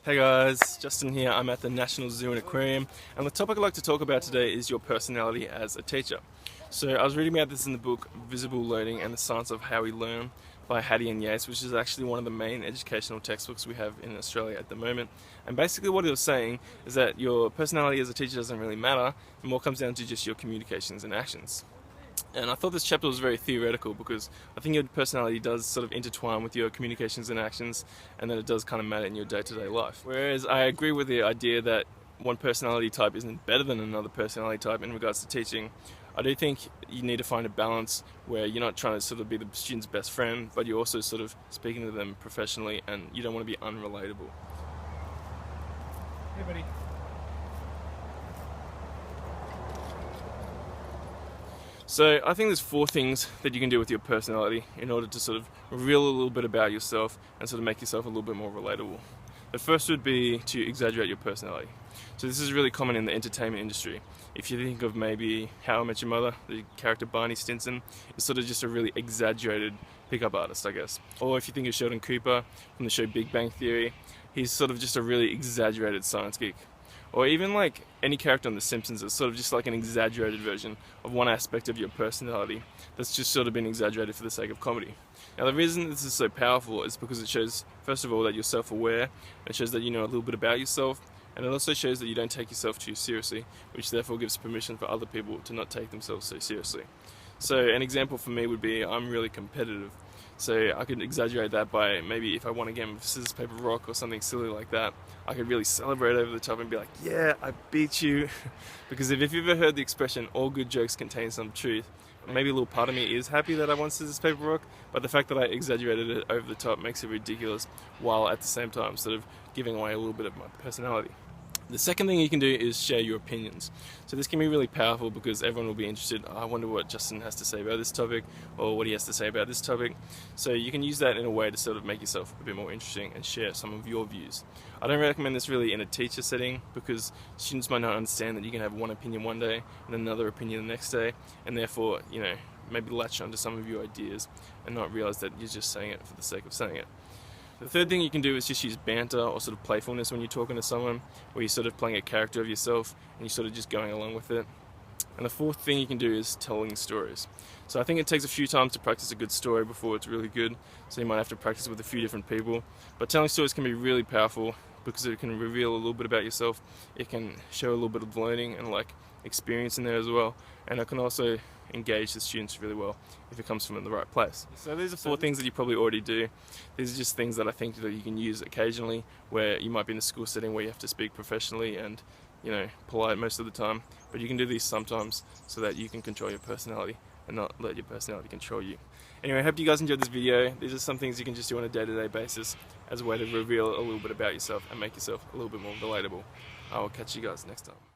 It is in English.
Hey guys, Justin here. I'm at the National Zoo and Aquarium, and the topic I'd like to talk about today is your personality as a teacher. So I was reading about this in the book Visible Learning and the Science of How We Learn by Hattie and Yates, which is actually one of the main educational textbooks we have in Australia at the moment. And basically what it was saying is that your personality as a teacher doesn't really matter, it more comes down to just your communications and actions. And I thought this chapter was very theoretical because I think your personality does sort of intertwine with your communications and actions, and that it does kind of matter in your day-to-day life. Whereas I agree with the idea that one personality type isn't better than another personality type in regards to teaching. I do think you need to find a balance where you're not trying to sort of be the student's best friend, but you're also sort of speaking to them professionally, and you don't want to be unrelatable. Hey buddy. So I think there's 4 things that you can do with your personality in order to sort of reveal a little bit about yourself and sort of make yourself a little bit more relatable. The first would be to exaggerate your personality. So this is really common in the entertainment industry. If you think of maybe How I Met Your Mother, the character Barney Stinson is sort of just a really exaggerated pickup artist, I guess. Or if you think of Sheldon Cooper from the show Big Bang Theory, he's sort of just a really exaggerated science geek. Or even like any character on The Simpsons is sort of just like an exaggerated version of one aspect of your personality that's just sort of been exaggerated for the sake of comedy. Now the reason this is so powerful is because it shows, first of all, that you're self-aware, and it shows that you know a little bit about yourself, and it also shows that you don't take yourself too seriously, which therefore gives permission for other people to not take themselves so seriously. So an example for me would be I'm really competitive. So I could exaggerate that by maybe if I won a game of scissors, paper, rock or something silly like that, I could really celebrate over the top and be like, yeah, I beat you. Because if you've ever heard the expression, all good jokes contain some truth, maybe a little part of me is happy that I won scissors, paper, rock, but the fact that I exaggerated it over the top makes it ridiculous, while at the same time sort of giving away a little bit of my personality. The second thing you can do is share your opinions. So this can be really powerful because everyone will be interested, I wonder what Justin has to say about this topic, or what he has to say about this topic. So you can use that in a way to sort of make yourself a bit more interesting and share some of your views. I don't recommend this really in a teacher setting because students might not understand that you can have one opinion one day and another opinion the next day, and therefore, you know, maybe latch onto some of your ideas and not realize that you're just saying it for the sake of saying it. The third thing you can do is just use banter or sort of playfulness when you're talking to someone, where you're sort of playing a character of yourself and you're sort of just going along with it. And the fourth thing you can do is telling stories. So I think it takes a few times to practice a good story before it's really good, so you might have to practice with a few different people. But telling stories can be really powerful because it can reveal a little bit about yourself, it can show a little bit of learning and like experience in there as well, and it can also engage the students really well if it comes from the right place. So these are 4 things that you probably already do. These are just things that I think that you can use occasionally, where you might be in a school setting where you have to speak professionally and, you know, polite most of the time, but you can do these sometimes so that you can control your personality and not let your personality control you. Anyway, I hope you guys enjoyed this video. These are some things you can just do on a day-to-day basis as a way to reveal a little bit about yourself and make yourself a little bit more relatable. I will catch you guys next time.